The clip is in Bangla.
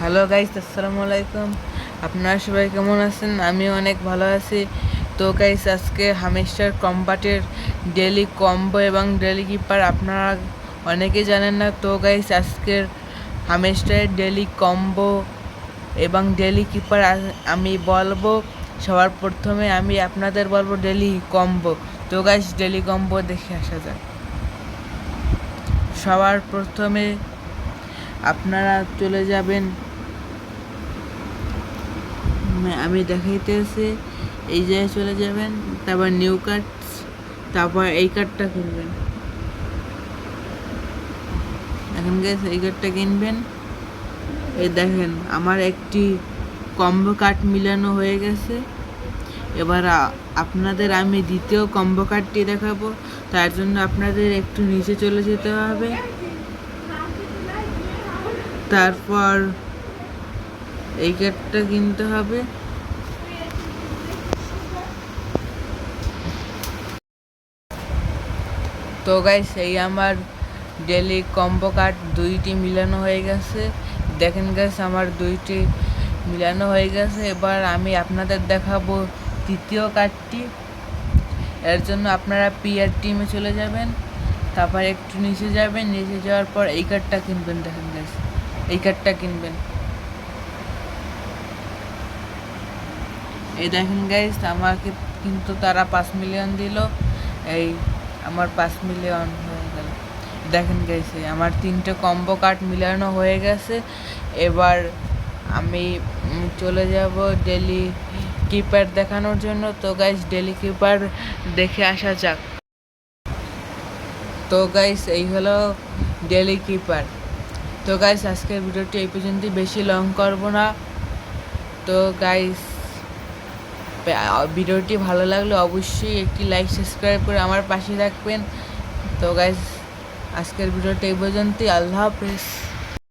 হ্যালো গাইস, আসসালামু আলাইকুম। আপনারা সবাই কেমন আছেন? আমি অনেক ভালো আছি। তো গাইস, আজকে হামেস্টার কম্বাটের ডেলি কম্বো এবং ডেলি কিপার আপনারা অনেকেই জানেন না। তো গাইস, আজকের হামেস্টারের ডেলি কম্বো এবং ডেলি কিপার আমি বলবো। সবার প্রথমে আমি আপনাদের বলবো ডেলি কম্বো। তো গাইস, ডেলি কম্বো দেখে আসা যাক। সবার প্রথমে আপনারা চলে যাবেন, আমি দেখাইতেছি, এই জায়গায় চলে যাবেন, তারপর নিউ কার্ডস, তারপর এই কার্ডটা কিনবেন। এখন গেছে এই কার্ডটা কিনবেন। এই দেখেন আমার একটি কম্বো কার্ড মিলানো হয়ে গেছে। এবার আপনাদের আমি দ্বিতীয় কম্বো কার্ডটি দেখাবো। তার জন্য আপনাদের একটু নিচে চলে যেতে হবে, তারপর এই কার্ডটা কিনতে হবে। তো গাইস, এই আমার ডেলি কম্বো কার্ড দুইটি মিলানো হয়ে গেছে। দেখেন গাইস, আমার দুইটি মিলানো হয়ে গেছে। এবার আমি আপনাদের দেখাবো তৃতীয় কার্ডটি। এর জন্য আপনারা পিআর টিমে চলে যাবেন, তারপর একটু নিচে যাবেন, নিচে যাওয়ার পর এই কার্ডটা কিনবেন। দেখেন গাইস, এই কার্ডটা কিনবেন। এই দেখেন গাইস, আমাকে কিন্তু তারা 5 মিলিয়ন দিল। এই আমার 5 মিলিয়ন হয়ে গেল। দেখেন গাইস, আমার 3টে কম্বো কার্ড মিলানো হয়ে গেছে। এবার আমি চলে যাব ডেলি কিপার দেখানোর জন্য। তো গাইস, ডেলি কিপার দেখে আসা যাক। তো গাইস, এই হলো ডেলি কিপার। তো গাইস, আজকের ভিডিওটি এই পর্যন্তই, বেশি লং করব না। তো গাইস, ভিডিওটি ভালো লাগলে অবশ্যই একটি লাইক সাবস্ক্রাইব করে আমার পাশে থাকবেন। তো গাইস, আজকের ভিডিওটা এই পর্যন্তই। আল্লাহ হাফেজ।